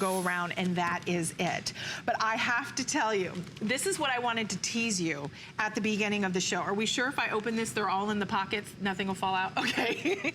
go around, and that is it. But I have to tell you, this is what I wanted to tease you at the beginning of the show. Are we sure if I open this, they're all in the pockets, nothing will fall out? Okay.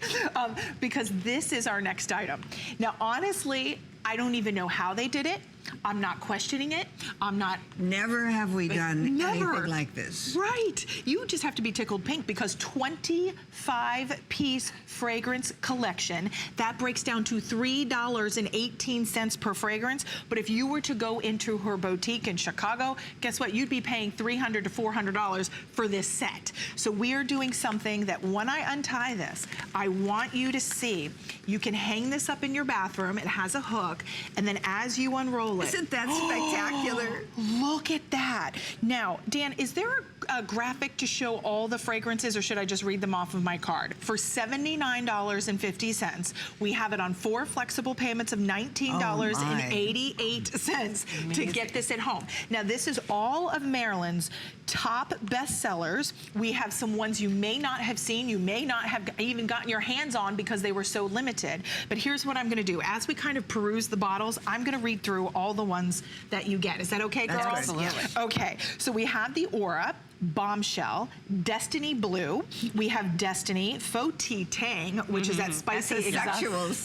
Because this is our next item. Now, honestly, I don't even know how they did it. I'm not questioning it. I'm not... Never have we done anything like this. Right. You just have to be tickled pink because 25-piece fragrance collection, that breaks down to $3.18 per fragrance. But if you were to go into her boutique in Chicago, guess what? You'd be paying $300 to $400 for this set. So we're doing something that when I untie this, I want you to see. You can hang this up in your bathroom. It has a hook. And then as you unroll it, isn't that spectacular? Look at that. Now, Dan, is there a graphic to show all the fragrances, or should I just read them off of my card? For $79.50, we have it on 4 flexible payments of $19.88 to get this at home. Now, this is all of Marilyn's top bestsellers. We have some ones you may not have seen, you may not have even gotten your hands on because they were so limited. But here's what I'm gonna do. As we kind of peruse the bottles, I'm gonna read through all the ones that you get. Is that okay, girls? Absolutely. Okay, so we have the Aura, Bombshell, Destiny Blue. We have Destiny, Faux Tea Tang, which is that spicy sexual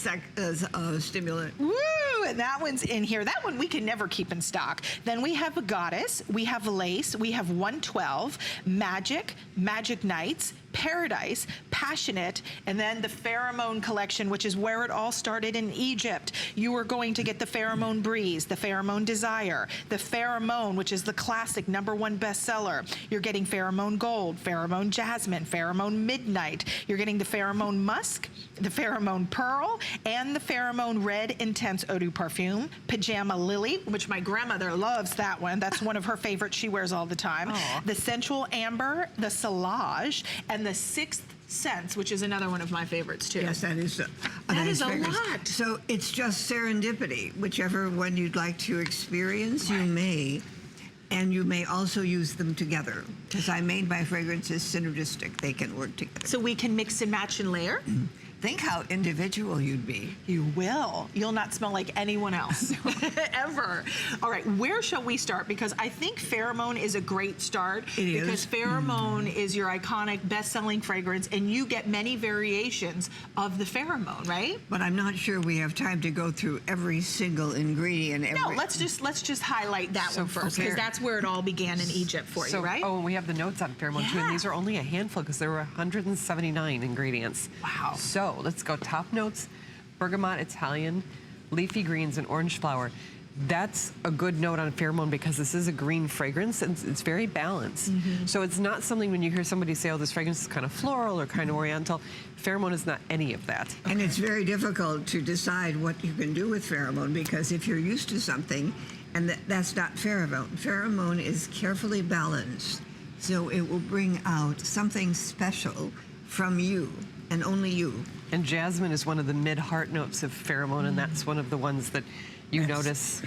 stimulant. Woo! And that one's in here. That one we can never keep in stock. Then we have a Goddess, we have Lace, we have 112, Magic, Magic Nights, Paradise, Passionate, and then the Pheromone collection, which is where it all started in Egypt. You are going to get the Pheromone Breeze, the Pheromone Desire, the Pheromone, which is the classic #1 bestseller. You're getting Pheromone Gold, Pheromone Jasmine, Pheromone Midnight. You're getting the Pheromone Musk, the Pheromone Pearl, and the Pheromone Red Intense Eau de Parfum, Pajama Lily, which my grandmother loves that one. That's one of her favorites she wears all the time. Aww. The Sensual Amber, the Solage, and the Sixth Sense, which is another one of my favorites too. Yes, that is that is a lot. So it's just serendipity. Whichever one you'd like to experience, you may. And you may also use them together. Because I made my fragrances synergistic. They can work together. So we can mix and match and layer? Think how individual you'd be. You will. You'll not smell like anyone else, ever. All right, where shall we start? Because I think Pheromone is a great start. Because Pheromone is your iconic best-selling fragrance, and you get many variations of the Pheromone, right? But I'm not sure we have time to go through every single ingredient. No, let's just highlight that one first, because that's where it all began in Egypt for you, right? Oh, and we have the notes on Pheromone too, and these are only a handful because there were 179 ingredients. Wow. So let's go. Top notes: bergamot, Italian, leafy greens, and orange flower. That's a good note on Pheromone because this is a green fragrance and it's very balanced. So it's not something when you hear somebody say, oh, this fragrance is kind of floral or kind of oriental. Pheromone is not any of that. And it's very difficult to decide what you can do with Pheromone because if you're used to something, and that's not Pheromone. Pheromone is carefully balanced, so it will bring out something special from you and only you. And jasmine is one of the mid-heart notes of Pheromone, and that's one of the ones that you notice,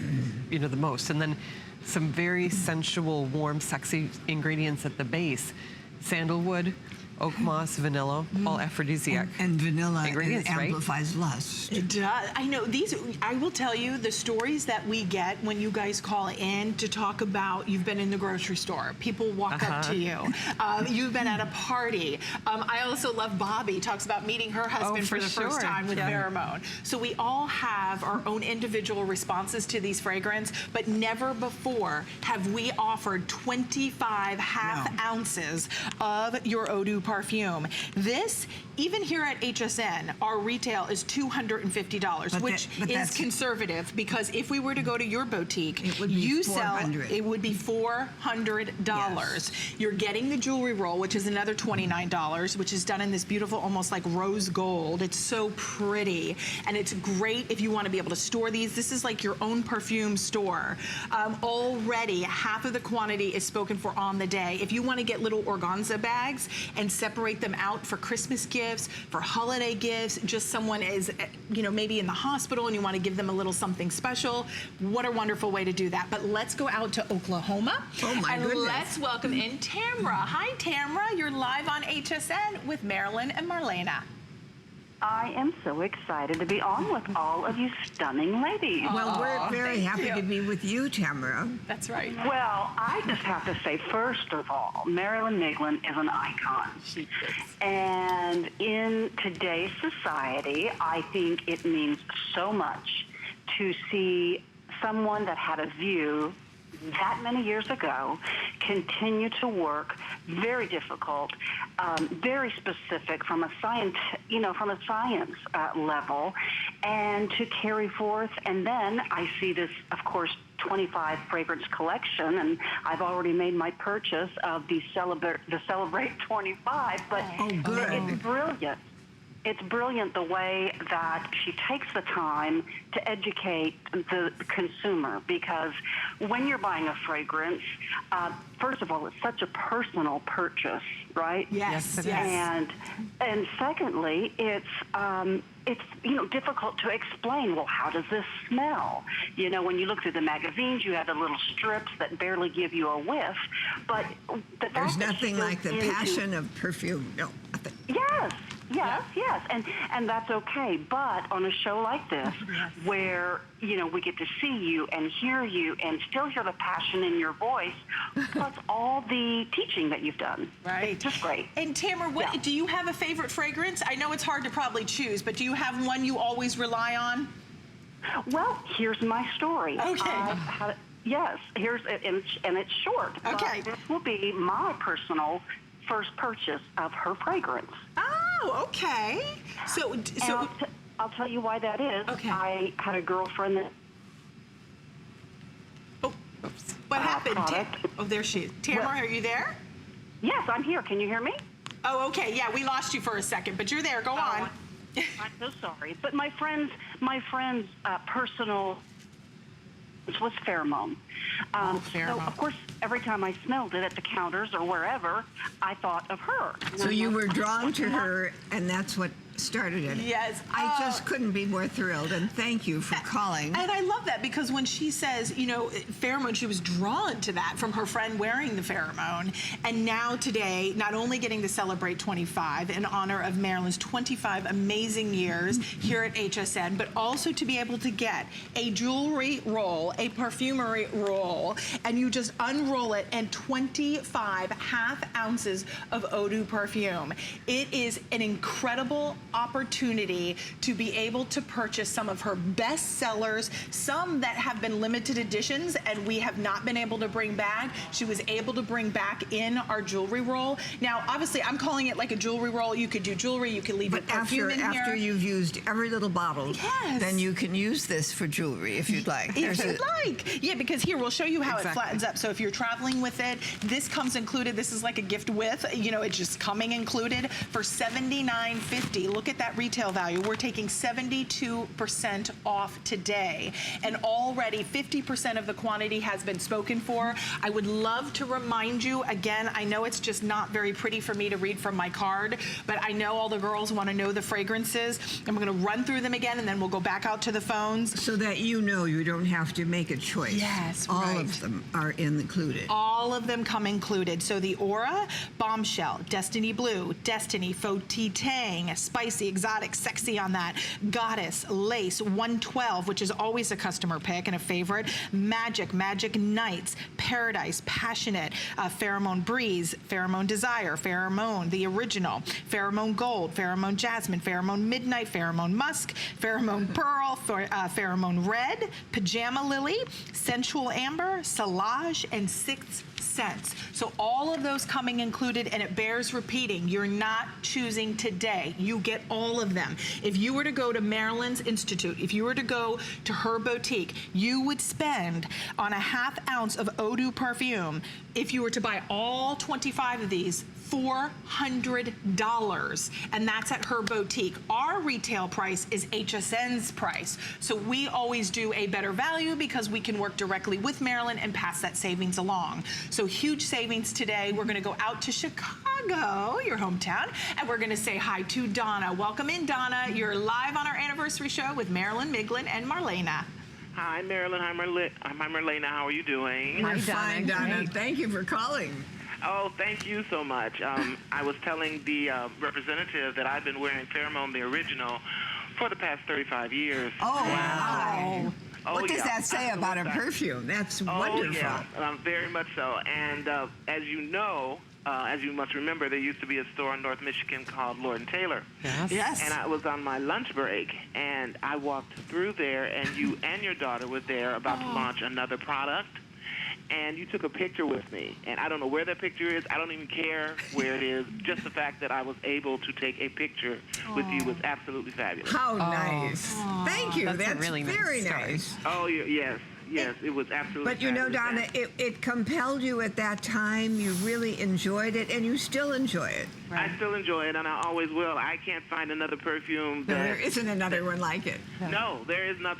you know, the most. And then some very sensual, warm, sexy ingredients at the base: sandalwood, oak moss, vanilla, all aphrodisiac. And vanilla ingredients, amplifies lust. It does. I know these, I will tell you the stories that we get when you guys call in to talk about, you've been in the grocery store, people walk up to you, you've been at a party. I also love Bobby talks about meeting her husband for the first time with Pheromone. So we all have our own individual responses to these fragrances, but never before have we offered 25 half ounces of your Eau de Parfum. This, even here at HSN, our retail is $250, which is conservative because if we were to go to your boutique, it would be it would be $400. Yes. You're getting the jewelry roll, which is another $29, which is done in this beautiful, almost like rose gold. It's so pretty, and it's great if you want to be able to store these. This is like your own perfume store. Already, half of the quantity is spoken for on the day. If you want to get little organza bags and separate them out for Christmas gifts, for holiday gifts, just someone is, you know, maybe in the hospital and you want to give them a little something special. What a wonderful way to do that. But let's go out to Oklahoma. Oh my goodness. Let's welcome in Tamra. Hi, Tamra. You're live on HSN with Marilyn and Marlena. I am so excited to be on with all of you stunning ladies. Well, we're very happy to be with you, Tamara. That's right. Well, I just have to say, first of all, Marilyn Miglin is an icon. She is. And in today's society, I think it means so much to see someone that had a view that many years ago continue to work, very difficult, very specific from a science, level, and to carry forth. And then I see this, of course, 25 fragrance collection, and I've already made my purchase of the Celebrate 25. But good. It's brilliant. It's brilliant the way that she takes the time to educate the consumer, because when you're buying a fragrance, first of all, it's such a personal purchase, right? Yes. And secondly, it's difficult to explain. Well, how does this smell? When you look through the magazines, you have the little strips that barely give you a whiff. But there's nothing like the passion of perfume. No, nothing. Yes, and that's okay. But on a show like this, where we get to see you and hear you and still hear the passion in your voice, plus all the teaching that you've done, right? It's just great. And Tamara, do you have a favorite fragrance? I know it's hard to probably choose, but do you have one you always rely on? Well, here's my story. Okay. Yes, and it's short. Okay. But this will be my personal first purchase of her fragrance. Oh, okay. So I'll tell you why that is. Okay. I had a girlfriend that. Oh, oops. What happened? Oh, there she is. Tamara, are you there? Yes, I'm here. Can you hear me? Oh, okay. Yeah, we lost you for a second, but you're there. Go on. I'm so sorry. But my friend's personal was pheromone. Pheromone. So, of course, every time I smelled it at the counters or wherever, I thought of her. So you were drawn to her, and that's what started it. Yes. I just couldn't be more thrilled, and thank you for calling. And I love that, because when she says, pheromone, she was drawn to that from her friend wearing the pheromone. And now today, not only getting to celebrate 25 in honor of Marilyn's 25 amazing years here at HSN, but also to be able to get a jewelry roll, a perfumery roll, and you just unroll it, and 25 half ounces of eau de perfume. It is an incredible opportunity to be able to purchase some of her best sellers, some that have been limited editions and we have not been able to bring back. She was able to bring back in our jewelry roll. Now, obviously, I'm calling it like a jewelry roll. You could do jewelry, you could leave it perfume in here. After you've used every little bottle, yes, then you can use this for jewelry if you'd like. If you'd like. Yeah, because here, we'll show you how it flattens up. So if you're traveling with it, this comes included. This is like a gift with, it's just coming included for $79.50. Look at that retail value. We're taking 72% off today. And already 50% of the quantity has been spoken for. I would love to remind you, again, I know it's just not very pretty for me to read from my card, but I know all the girls want to know the fragrances. And we're going to run through them again, and then we'll go back out to the phones. So that you don't have to make a choice. Yes, all right. of them are included. All of them come included. So the Aura, Bombshell, Destiny Blue, Destiny, Faux Tang, Spicy, Exotic, Sexy on that, Goddess, Lace, 112, which is always a customer pick and a favorite, Magic, Magic Nights, Paradise, Passionate, Pheromone Breeze, Pheromone Desire, Pheromone, the original, Pheromone Gold, Pheromone Jasmine, Pheromone Midnight, Pheromone Musk, Pheromone Pearl, Pheromone Red, Pajama Lily, Sensual Amber, Salage, and Sixth Sense. So all of those coming included, and it bears repeating, you're not choosing today. You get all of them. If you were to go to Marilyn's Institute, if you were to go to her boutique, you would spend on a half ounce of eau de perfume, if you were to buy all 25 of these, $400, and that's at her boutique. Our retail price is HSN's price. So we always do a better value because we can work directly with Marilyn and pass that savings along. So huge savings today. We're gonna go out to Chicago, your hometown, and we're gonna say hi to Donna. Welcome in, Donna. You're live on our anniversary show with Marilyn Miglin and Marlena. Hi, Marilyn. Hi, Marlena. How are you doing? We're fine, Donna. Thank you for calling. Oh, thank you so much. I was telling the representative that I've been wearing Pheromone, the original, for the past 35 years. Oh, wow. Oh, What does yeah. that say about a perfume? That's wonderful. Oh, yeah, very much so. And as you know, as you must remember, there used to be a store in North Michigan called Lord & Taylor. Yes. And I was on my lunch break, and I walked through there, and you and your daughter were there about to launch another product. And you took a picture with me. And I don't know where that picture is. I don't even care where it is. Just the fact that I was able to take a picture with you was absolutely fabulous. How nice. Thank you. That's a really nice very story. nice. Oh, yes. Yes, it was absolutely But you know, fabulous. Donna, it compelled you at that time. You really enjoyed it, and you still enjoy it. I still enjoy it, and I always will. I can't find another perfume No, that... there isn't another one like it. No, there is not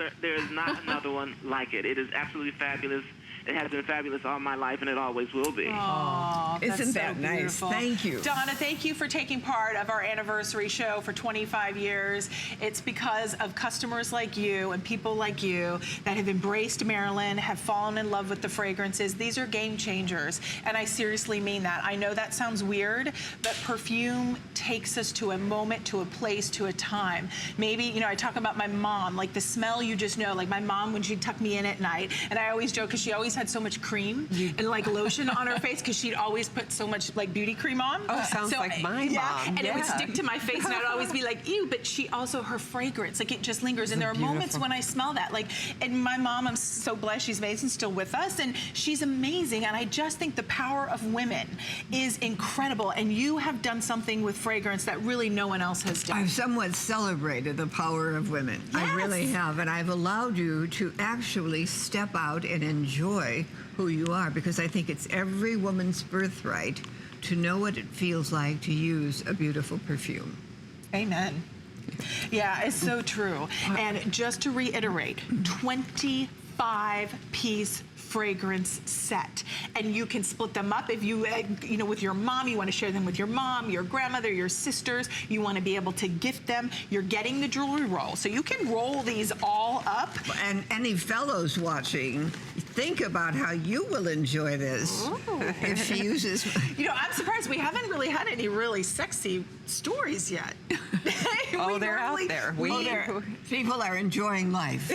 another one like it. It is absolutely fabulous. It has been fabulous all my life, and it always will be. Aw, that's Isn't so that nice? beautiful. Thank you. Donna, thank you for taking part of our anniversary show for 25 years. It's because of customers like you and people like you that have embraced Marilyn, have fallen in love with the fragrances. These are game changers, and I seriously mean that. I know that sounds weird, but perfume takes us to a moment, to a place, to a time. Maybe, you know, I talk about my mom, like the smell you just know, like my mom when she'd tuck me in at night, and I always joke because she always had so much cream and like lotion on her face because she'd always put so much like beauty cream on. Oh, sounds like my mom. And it would stick to my face and I'd always be like, ew, but she also, her fragrance, like it just lingers. And there are moments when I smell that, like, and my mom, I'm so blessed she's amazing, still with us, and she's amazing. And I just think the power of women is incredible. And you have done something with fragrance that really no one else has done. I've somewhat celebrated the power of women. I really have. And I've allowed you to actually step out and enjoy who you are, because I think it's every woman's birthright to know what it feels like to use a beautiful perfume. Amen. Yeah, it's so true. And just to reiterate, 25-piece fragrance set, and you can split them up if you you know, with your mom, you want to share them with your mom, your grandmother, your sisters, you want to be able to gift them. You're getting the jewelry roll, so you can roll these all up. And any fellows watching, think about how you will enjoy this if she uses. You know, I'm surprised we haven't really had any really sexy stories yet. Oh, they're out there. People are enjoying life.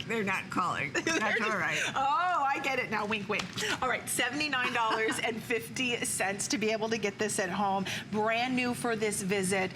They're not calling. That's all right. Oh, I get it now. Wink, wink. All right, $79.50 to be able to get this at home. Brand new for this visit.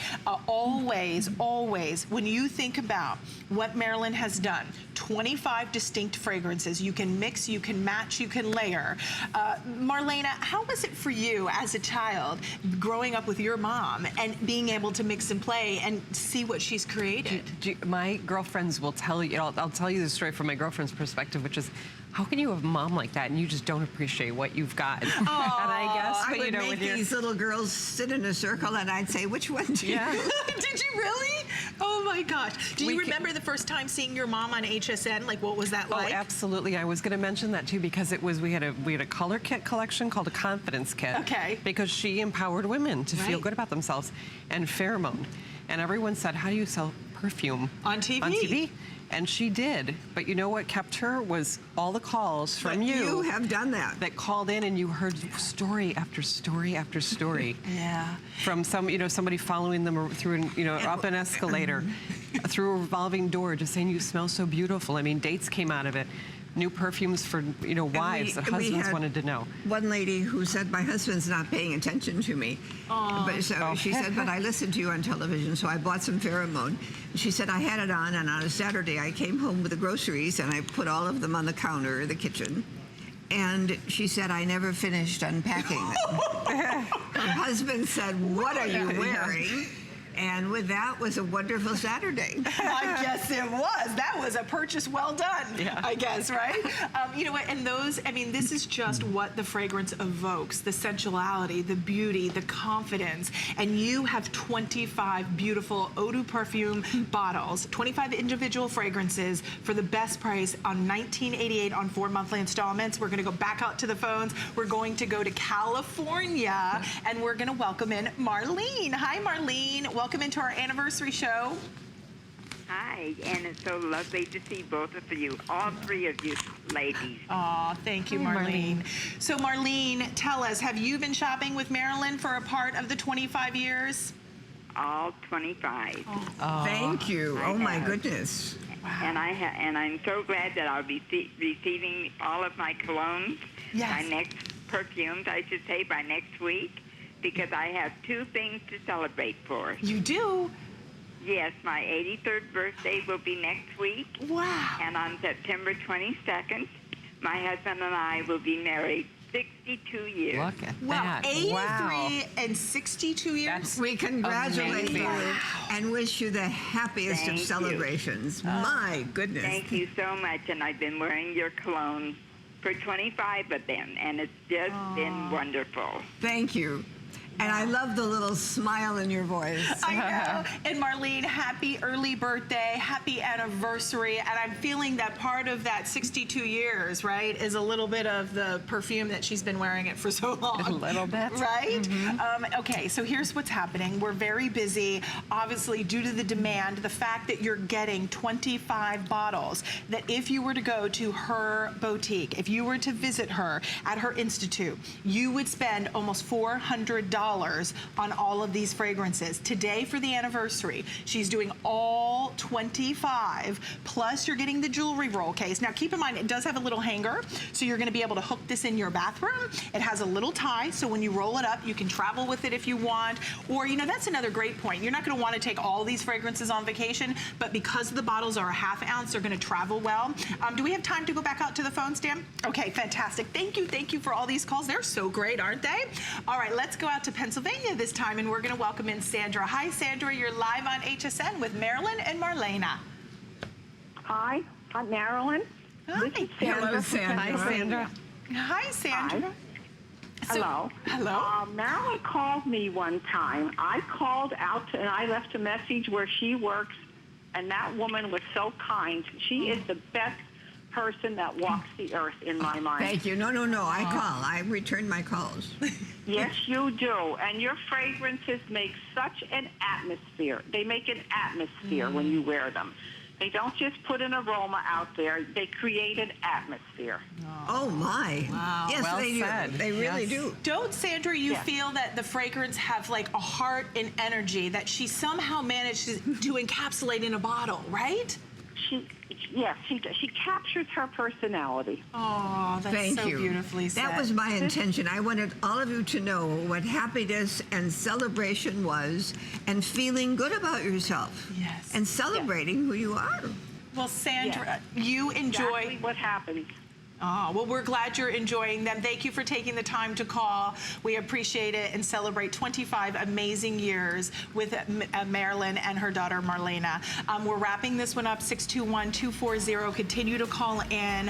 Always, always, when you think about what Marilyn has done, 25 distinct fragrances. You can mix, you can match, you can layer. Marlena, how was it for you as a child growing up with your mom and being able to mix and play and see what she's created? My girlfriends will tell you, I'll tell you the story from my girlfriend's perspective, which is, how can you have a mom like that and you just don't appreciate what you've got? And I guess, I but would you know, make when these little girls sit in a circle and I'd say, which one do you Did you really? Oh my gosh. Do you remember the first time seeing your mom on HSN? Like, what was that like? Oh, absolutely. I was going to mention that too, because it was, we had a color kit collection called a confidence kit. Okay. Because she empowered women to feel good about themselves, and Pheromone. And everyone said, how do you sell perfume on TV? On TV. And she did. But you know what kept her was all the calls from you. You have done that. That called in, and you heard story after story after story. Yeah. From somebody following them through, up an escalator, through a revolving door, just saying, you smell so beautiful. I mean, dates came out of it. New perfumes for, wives that husbands wanted to know. One lady who said, my husband's not paying attention to me. But she said, but I listened to you on television, so I bought some Pheromone. She said, I had it on, and on a Saturday I came home with the groceries, and I put all of them on the counter, the kitchen. And she said, I never finished unpacking them. Her husband said, what are you wearing? And with that was a wonderful Saturday. I guess it was. That was a purchase well done, I guess, right? You know what, and those, I mean, this is just what the fragrance evokes, the sensuality, the beauty, the confidence. And you have 25 beautiful eau de perfume bottles, 25 individual fragrances for the best price on $19.88 on 4 monthly installments. We're going to go back out to the phones. We're going to go to California, and we're going to welcome in Marlene. Hi, Marlene. Welcome into our anniversary show. Hi, and it's so lovely to see both of you, all three of you ladies. Aw, thank you, Hi, Marlene. So Marlene, tell us, have you been shopping with Marilyn for a part of the 25 years? All 25. Thank you. I Oh my have. goodness. And I'm so glad that I'll be receiving all of my colognes by next perfumes, I should say, by next week, because I have two things to celebrate for. You do? Yes, my 83rd birthday will be next week. Wow. And on September 22nd, my husband and I will be married 62 years. Look at Wow, that. 83 Wow. and 62 years? That's We congratulate amazing. you and wish you the happiest Thank of you. celebrations. My goodness. Thank you so much, and I've been wearing your cologne for 25 of them, and it's just been wonderful. Thank you. And I love the little smile in your voice. I know. And Marlene, happy early birthday, happy anniversary. And I'm feeling that part of that 62 years, right, is a little bit of the perfume that she's been wearing it for so long. A little bit. Right? Okay, so here's what's happening. We're very busy, obviously, due to the demand, the fact that you're getting 25 bottles, that if you were to go to her boutique, if you were to visit her at her institute, you would spend almost $400 on all of these fragrances. Today for the anniversary, she's doing all 25, plus you're getting the jewelry roll case. Now keep in mind, it does have a little hanger, so you're gonna be able to hook this in your bathroom. It has a little tie, so when you roll it up, you can travel with it if you want. Or, you know, that's another great point. You're not gonna wanna take all these fragrances on vacation, but because the bottles are a ½ ounce, they're gonna travel well. Do we have time to go back out to the phone, Stan? Okay, fantastic. Thank you for all these calls. They're so great, aren't they? All right, let's go out to Pennsylvania this time, and we're going to welcome in Sandra. Hi, Sandra. You're live on HSN with Marilyn and Marlena. Hi, I'm Marilyn. Hi. Hello, Sandra. Hi, Sandra. Hi, Sandra. So- Hello. Hello. Marilyn called me one time. I called out and I left a message where she works, and that woman was so kind. She is the best person that walks the earth in my mind. Thank you. No. I call. I return my calls. Yes, you do. And your fragrances make such an atmosphere. They make an atmosphere when you wear them. They don't just put an aroma out there. They create an atmosphere. Oh, my. Wow. Yes, Well they said. do. They really Yes. do. Don't, Sandra, you Yes. feel that the fragrance have like a heart and energy that she somehow managed to encapsulate in a bottle, right? She captures her personality. Oh, that's Thank so you. beautifully said. That was my intention. I wanted all of you to know what happiness and celebration was, and feeling good about yourself. Yes. And celebrating who you are. Well, Sandra, you enjoy... Exactly what happens. Oh, well, we're glad you're enjoying them. Thank you for taking the time to call. We appreciate it and celebrate 25 amazing years with Marilyn and her daughter, Marlena. We're wrapping this one up, 621-240. Continue to call in.